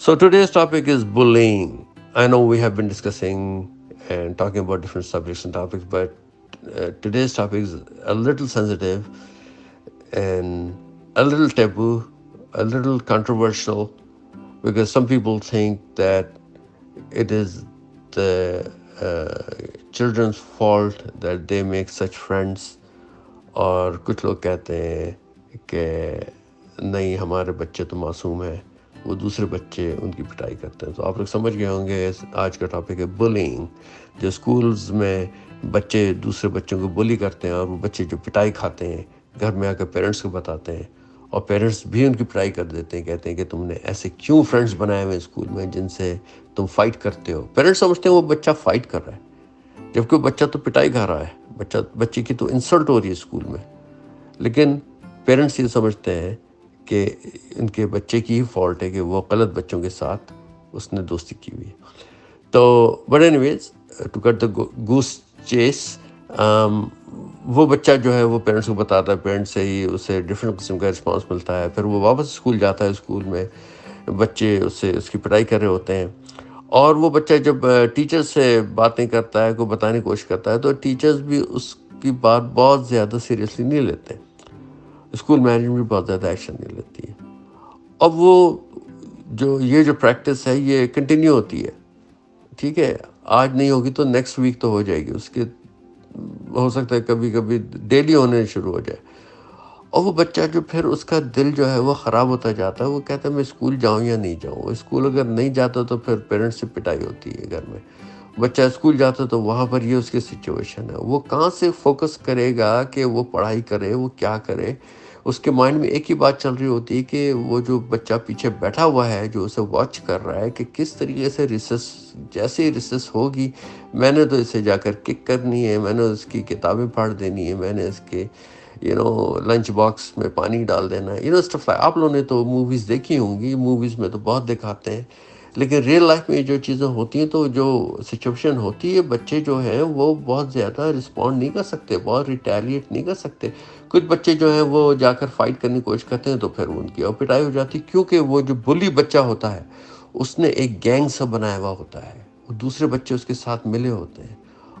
So today's topic is bullying. I know we have been discussing and talking about different subjects and topics, but today's topic is a little sensitive and a little taboo, a little controversial, because some people think that it is the children's fault that they make such friends. اور کچھ لوگ کہتے ہیں کہ نہیں ہمارے بچے تو معصوم ہیں، وہ دوسرے بچے ان کی پٹائی کرتے ہیں. تو آپ لوگ سمجھ گئے ہوں گے آج کا ٹاپک ہے بلینگ. جو اسکولز میں بچے دوسرے بچوں کو بلی کرتے ہیں اور وہ بچے جو پٹائی کھاتے ہیں گھر میں آ کے پیرنٹس کو بتاتے ہیں، اور پیرنٹس بھی ان کی پٹائی کر دیتے ہیں، کہتے ہیں کہ تم نے ایسے کیوں فرینڈس بنائے ہوئے اسکول میں جن سے تم فائٹ کرتے ہو. پیرنٹس سمجھتے ہیں وہ بچہ فائٹ کر رہا ہے، جبکہ بچہ تو پٹائی کھا رہا ہے، بچے کی تو انسلٹ ہو رہی ہے اسکول میں. لیکن پیرنٹس یہ سمجھتے ہیں کہ ان کے بچے کی ہی فالٹ ہے کہ وہ غلط بچوں کے ساتھ اس نے دوستی کی ہوئی ہے. تو but anyways to cut the goose chase, وہ بچہ جو ہے وہ پیرنٹس کو بتاتا ہے، پیرنٹس سے ہی اسے ڈفرینٹ قسم کا رسپانس ملتا ہے. پھر وہ واپس اسکول جاتا ہے، اسکول میں بچے اس کی پڑھائی کر رہے ہوتے ہیں، اور وہ بچہ جب ٹیچر سے باتیں کرتا ہے، کوئی بتانے کی کوشش کرتا ہے، تو ٹیچرز بھی اس کی بات بہت زیادہ سیریسلی نہیں لیتے، اسکول مینجمنٹ بھی بہت زیادہ ایکشن نہیں لیتی ہے. اب وہ جو پریکٹس ہے یہ کنٹینیو ہوتی ہے. ٹھیک ہے، آج نہیں ہوگی تو نیکسٹ ویک تو ہو جائے گی، اس کے ہو سکتا ہے کبھی کبھی ڈیلی ہونے شروع ہو جائے. اور وہ بچہ جو پھر اس کا دل جو ہے وہ خراب ہوتا جاتا ہے، وہ کہتا ہے میں اسکول جاؤں یا نہیں جاؤں. اسکول اگر نہیں جاتا تو پھر پیرنٹس سے پٹائی ہوتی ہے گھر میں. بچہ اسکول جاتا تو وہاں پر یہ اس کی سچویشن ہے. وہ کہاں سے فوکس کرے گا کہ وہ پڑھائی کرے، وہ کیا کرے؟ اس کے مائنڈ میں ایک ہی بات چل رہی ہوتی ہے کہ وہ جو بچہ پیچھے بیٹھا ہوا ہے جو اسے واچ کر رہا ہے کہ کس طریقے سے ریسس، جیسے ہی ریسس ہوگی میں نے تو اسے جا کر کک کرنی ہے، میں نے اس کی کتابیں پھاڑ دینی ہے، میں نے اس کے لنچ باکس میں پانی ڈال دینا ہے. اسٹف لائک آپ لوگوں نے تو موویز دیکھی ہوں گی، موویز میں تو بہت دکھاتے ہیں، لیکن ریئل لائف میں جو چیزیں ہوتی ہیں تو جو سچویشن ہوتی ہے بچے جو ہیں وہ بہت زیادہ رسپونڈ نہیں کر سکتے، بہت ریٹیلیٹ نہیں کر سکتے. کچھ بچے جو ہیں وہ جا کر فائٹ کرنے کی کوشش کرتے ہیں تو پھر ان کی اور پٹائی ہو جاتی، کیونکہ وہ جو بلی بچہ ہوتا ہے اس نے ایک گینگ سا بنایا ہوا ہوتا ہے، وہ دوسرے بچے اس کے ساتھ ملے ہوتے ہیں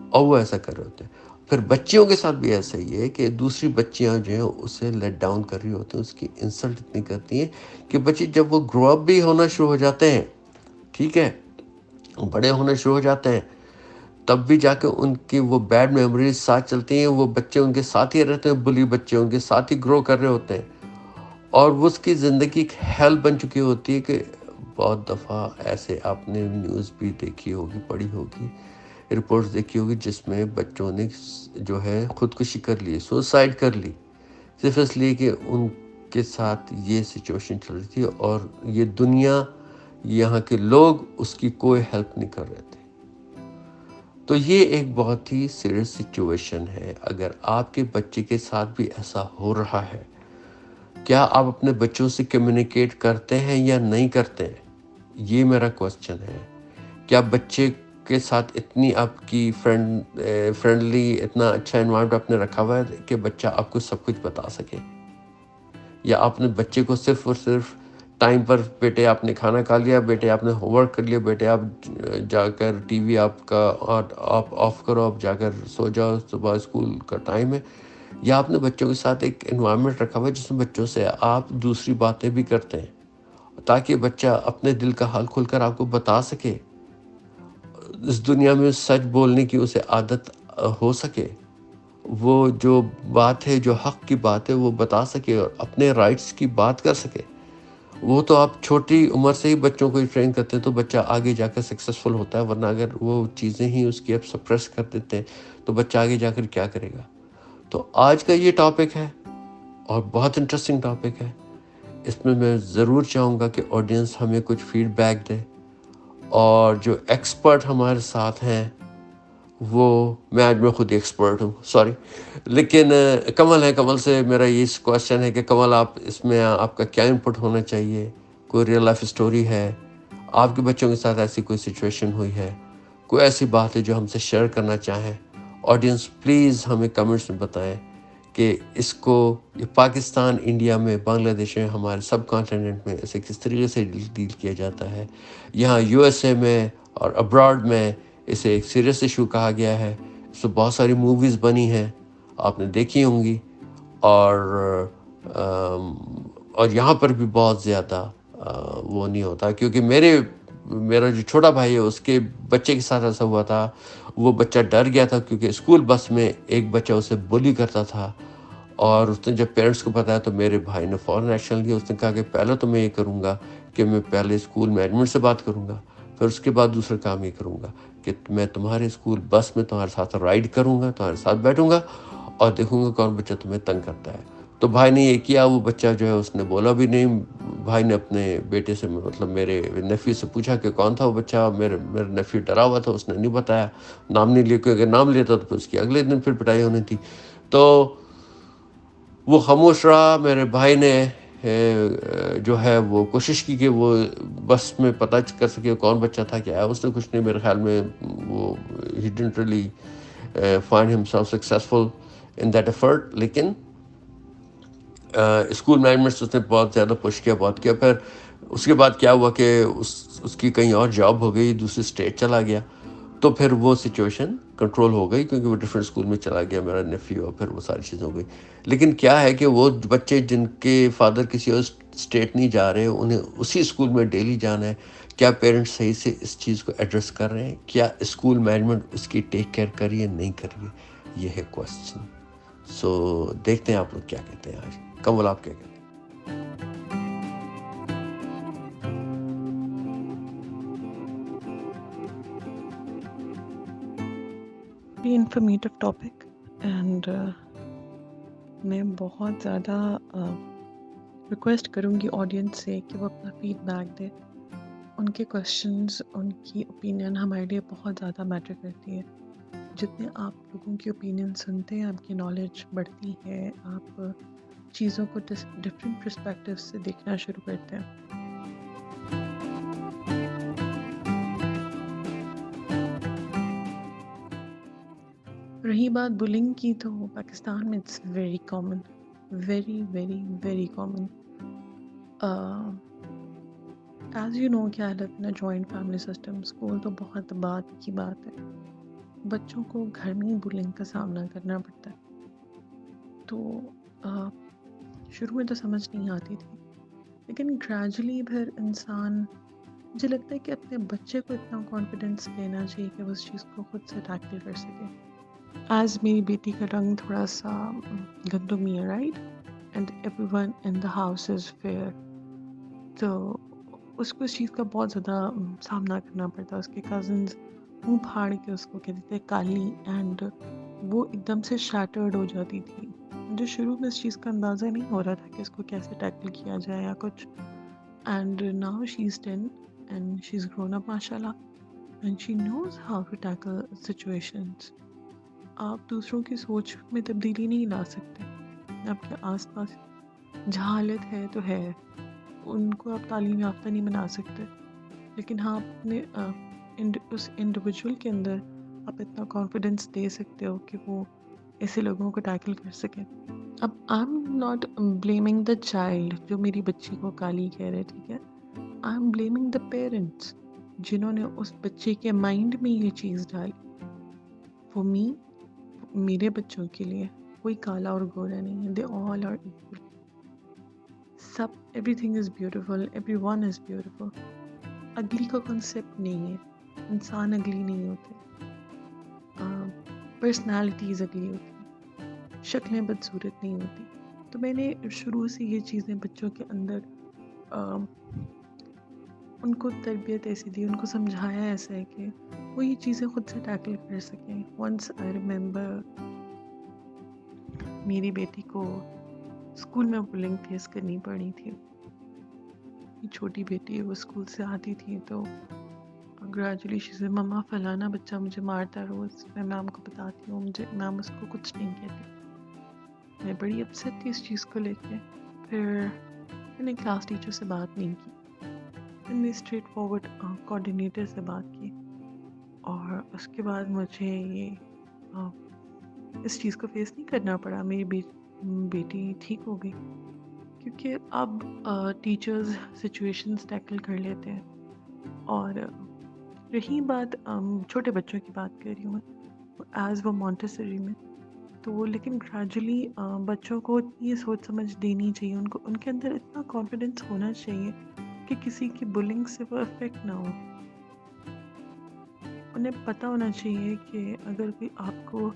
اور وہ ایسا کر رہے ہوتے ہیں. پھر بچیوں کے ساتھ بھی ایسا ہی ہے کہ دوسری بچیاں جو ہیں اسے لیٹ ڈاؤن کر رہی ہوتی ہیں، اس کی انسلٹ اتنی کرتی ہیں کہ بچے جب وہ گرو اپ بھی ہونا شروع ہو جاتے ہیں، ٹھیک ہے، بڑے ہونے شروع ہو جاتے ہیں، تب بھی جا کے ان کی وہ بیڈ میموریز ساتھ چلتی ہیں. وہ بچے ان کے ساتھ ہی رہتے ہیں، بلی بچے ان کے ساتھ ہی گرو کر رہے ہوتے ہیں، اور وہ اس کی زندگی ایک ہیل بن چکی ہوتی ہے. کہ بہت دفعہ ایسے آپ نے نیوز بھی دیکھی ہوگی، پڑھی ہوگی، رپورٹس دیکھی ہوگی، جس میں بچوں نے جو ہے خودکشی کر لی، سوسائڈ کر لی، صرف اس لیے کہ ان کے ساتھ یہ سچویشن چل رہی تھی اور یہ دنیا، یہاں کے لوگ اس کی کوئی ہیلپ نہیں کر رہے تھے. تو یہ ایک بہت ہی سیریس سچویشن ہے. اگر آپ کے بچے کے ساتھ بھی ایسا ہو رہا ہے، کیا آپ اپنے بچوں سے کمیونیکیٹ کرتے ہیں یا نہیں کرتے ہیں؟ یہ میرا کوسچن ہے. کیا بچے کے ساتھ اتنی آپ کی فرینڈلی، اتنا اچھا انوائرمنٹ آپ نے رکھا ہوا ہے کہ بچہ آپ کو سب کچھ بتا سکے؟ یا آپ نے بچے کو صرف اور صرف ٹائم پر، بیٹے آپ نے کھانا کھا لیا، بیٹے آپ نے ہوم ورک کر لیا، بیٹے آپ جا کر ٹی وی آپ کا آپ آف کرو، آپ جا کر سو جاؤ، صبح اسکول کا ٹائم ہے؟ یا آپ نے بچوں کے ساتھ ایک انوائرمنٹ رکھا ہوا ہے جس میں بچوں سے آپ دوسری باتیں بھی کرتے ہیں تاکہ بچہ اپنے دل کا حال کھل کر آپ کو بتا سکے، اس دنیا میں سچ بولنے کی اسے عادت ہو سکے، وہ جو بات ہے، جو حق کی بات ہے وہ بتا سکے اور اپنے رائٹس کی بات کر سکے. وہ تو آپ چھوٹی عمر سے ہی بچوں کو ٹرین کرتے ہیں تو بچہ آگے جا کر سکسیسفل ہوتا ہے، ورنہ اگر وہ چیزیں ہی اس کی آپ سپریس کر دیتے ہیں تو بچہ آگے جا کر کیا کرے گا. تو آج کا یہ ٹاپک ہے اور بہت انٹرسٹنگ ٹاپک ہے. اس میں ضرور چاہوں گا کہ آڈینس ہمیں کچھ فیڈ بیک دے، اور جو ایکسپرٹ ہمارے ساتھ ہیں وہ، میں خود ایکسپرٹ ہوں، سوری، لیکن کمل ہے. کمل سے میرا یہ کوشچن ہے کہ کمل آپ اس میں آپ کا کیا انپٹ ہونا چاہیے؟ کوئی ریئل لائف اسٹوری ہے، آپ کے بچوں کے ساتھ ایسی کوئی سچویشن ہوئی ہے، کوئی ایسی بات ہے جو ہم سے شیئر کرنا چاہیں؟ آڈینس پلیز ہمیں کمنٹس میں بتائیں کہ اس کو یہ پاکستان، انڈیا میں، بنگلہ دیش میں، ہمارے سب کانٹیننٹ میں اسے کس طریقے سے ڈیل کیا جاتا ہے. یہاں یو ایس اے میں اور ابراڈ میں اسے ایک سیریس ایشو کہا گیا ہے. اس سے بہت ساری موویز بنی ہیں، آپ نے دیکھی ہوں گی. اور اور یہاں پر بھی بہت زیادہ وہ نہیں ہوتا، کیونکہ میرا جو چھوٹا بھائی ہے اس کے بچے کے ساتھ ایسا ہوا تھا. وہ بچہ ڈر گیا تھا کیونکہ اسکول بس میں ایک بچہ اسے بولی کرتا تھا، اور اس نے جب پیرنٹس کو بتایا تو میرے بھائی نے فوراً ایکشن لیا. اس نے کہا کہ پہلے تو میں یہ کروں گا کہ میں پہلے اسکول مینجمنٹ سے بات کروں گا، پھر اس کے بعد دوسرا کام یہ کروں گا کہ میں تمہارے اسکول بس میں تمہارے ساتھ رائڈ کروں گا، تمہارے ساتھ بیٹھوں گا اور دیکھوں گا کون بچہ تمہیں تنگ کرتا ہے. تو بھائی نے یہ کیا. وہ بچہ جو ہے اس نے بولا بھی نہیں. بھائی نے اپنے بیٹے سے، مطلب میرے نیفیو سے پوچھا کہ کون تھا وہ بچہ. میرا نیفیو ڈرا ہوا تھا، اس نے نہیں بتایا، نام نہیں لیا، کیونکہ اگر نام لیتا تو پھر اس کی اگلے دن پھر پٹائی ہونی تھی. تو وہ خاموش رہا. میرے بھائی نے جو ہے وہ کوشش کی کہ وہ بس میں پتہ کر سکے کون بچہ تھا کیا ہے. اس نے کچھ نہیں، میرے خیال میں وہ he didn't really find himself successful in that effort. لیکن اسکول مینجمنٹ سے اس نے بہت زیادہ پش کیا، بہت کیا. پھر اس کے بعد کیا ہوا کہ اس کی کہیں اور جاب ہو گئی، دوسری اسٹیٹ چلا گیا. تو پھر وہ سچویشن کنٹرول ہو گئی کیونکہ وہ ڈفرینٹ اسکول میں چلا گیا میرا نیفیو، اور پھر وہ ساری چیزیں ہو گئی. لیکن کیا ہے کہ وہ بچے جن کے فادر کسی اور اسٹیٹ نہیں جا رہے، انہیں اسی اسکول میں ڈیلی جانا ہے. کیا پیرنٹس صحیح سے اس چیز کو ایڈریس کر رہے ہیں؟ کیا اسکول مینجمنٹ اس کی ٹیک کیئر کر رہی ہے، نہیں کر رہی ہے؟ یہ ہے کوشچن. سو دیکھتے ہیں آپ لوگ کیا کہتے ہیں. آج کمل آپ کیا کہتے ہیں؟ ویری انفارمیٹو ٹاپک، اینڈ میں بہت زیادہ ریکویسٹ کروں گی آڈینس سے کہ وہ اپنا فیڈ بیک دے. ان کے کویشچنز، ان کی اوپینین ہمارے لیے بہت زیادہ میٹر کرتی ہے. جتنے آپ لوگوں کی اوپینین سنتے ہیں، آپ کی نالج بڑھتی ہے، آپ چیزوں کو ڈفرینٹ پرسپیکٹیو سے دیکھنا شروع کرتے ہیں. رہی بات بلنگ کی، تو پاکستان میں it's very common, very very very common. As you know کیا حالت نا جوائنٹ فیملی سسٹم، اسکول تو بہت بات کی بات ہے. بچوں کو گھر میں ہی بلنگ کا سامنا کرنا پڑتا ہے. تو شروع میں تو سمجھ نہیں آتی تھی، لیکن گریجولی پھر انسان، مجھے لگتا ہے کہ اپنے بچے کو اتنا کانفیڈینس دینا چاہیے کہ وہ اس چیز کو خود سے ٹیکل کر سکے. ایز میری بیٹی کا رنگ تھوڑا سا گندمی ہے، right, and everyone in the house is fair, تو اس کو اس چیز کا بہت زیادہ سامنا کرنا پڑتا. اس کے کزنز منہ پھاڑ کے اس کو کہتے تھے کالی، اینڈ وہ ایک دم سے شیٹرڈ ہو جاتی تھی. جو شروع میں اس چیز کا اندازہ نہیں ہو رہا تھا کہ اس کو کیسے ٹیکل کیا جائے یا کچھ. And now she is 10 and she is grown up ماشاء اللہ، and she knows how to tackle situations. آپ دوسروں کی سوچ میں تبدیلی نہیں لا سکتے. آپ کے آس پاس جہالت ہے تو ہے، ان کو آپ تعلیم یافتہ نہیں بنا سکتے، لیکن ہاں اپنے اس انڈیویجول کے اندر آپ اتنا کانفیڈنس دے سکتے ہو کہ وہ ایسے لوگوں کو ٹیکل کر سکیں. اب I am not blaming the child جو میری بچی کو کالی کہہ رہے، ٹھیک ہے، I am blaming the parents جنہوں نے اس بچے کے مائنڈ میں یہ چیز ڈالی. فور می، میرے بچوں کے لیے کوئی کالا اور گورا نہیں ہے، دے آل آر ایکول. سب، everything is beautiful, everyone is beautiful. اگلی کا کنسیپٹ نہیں ہے، انسان اگلی نہیں ہوتے، پرسنالٹیز اگلی ہوتی، شکلیں بدصورت نہیں ہوتی. تو میں نے شروع سے یہ چیزیں بچوں کے اندر ان کو تربیت ایسی دی، ان کو سمجھایا ایسا ہے کہ وہ یہ چیزیں خود سے ٹیکل کر سکیں. ونس آئی ریممبر میری بیٹی کو اسکول میں بلنگ فیس کرنی پڑی تھی. چھوٹی بیٹی ہے، وہ اسکول سے آتی تھی تو گریجولی سے مما فلانا بچہ مجھے مارتا ہے روز. میں میم کو بتاتی ہوں، مجھے میم اس کو کچھ نہیں کہتی. میں بڑی اپسیٹ تھی اس چیز کو لے کے. پھر میں نے کلاس ٹیچر سے بات نہیں کی، میں نے اسٹریٹ فارورڈ کوآرڈینیٹر سے بات کی، اور اس کے بعد مجھے یہ اس چیز کو فیس نہیں کرنا پڑا. میری بیٹی ٹھیک ہو گئی، کیونکہ اب ٹیچرز سچویشنز ٹیکل کر لیتے ہیں. اور رہی بات چھوٹے بچوں کی بات کر رہی ہوں میں ایز وہ مونٹیسری میں، تو لیکن گریجولی بچوں کو یہ سوچ سمجھ دینی چاہیے، ان کے اندر اتنا کانفیڈنس ہونا چاہیے کہ کسی کی بلنگ سے وہ افیکٹ نہ ہو. انہیں پتہ ہونا چاہیے کہ اگر کوئی آپ کو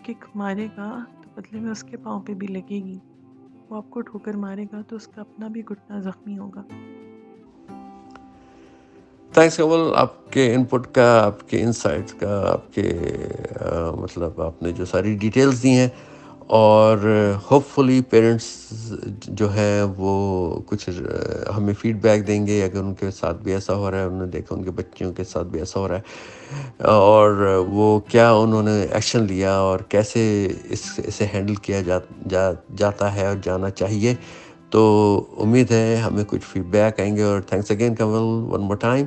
کک مارے گا تو بدلے میں اس کے پاؤں پہ بھی لگے گی، وہ آپ کو ٹھوکر مارے گا تو اس کا اپنا بھی گھٹنا زخمی ہوگا. تھینکس کمل، آپ کے انپٹ کا، آپ کے انسائٹس کا، آپ کے مطلب آپ نے جو ساری ڈیٹیلز دی ہیں، اور ہوپ فلی پیرنٹس جو ہیں وہ کچھ ہمیں فیڈ بیک دیں گے اگر ان کے ساتھ بھی ایسا ہو رہا ہے، انہوں نے دیکھا ان کے بچیوں کے ساتھ بھی ایسا ہو رہا ہے، اور وہ کیا انہوں نے ایکشن لیا اور کیسے اسے ہینڈل کیا جاتا ہے اور جانا چاہیے. تو امید ہے ہمیں کچھ فیڈ بیک آئیں گے. اور thanks again Kamal one more time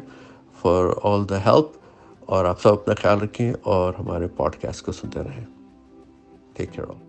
for all the help. اور آپ سب اپنا خیال رکھیں اور ہمارے پوڈ کاسٹ کو سنتے رہیں. Take care all.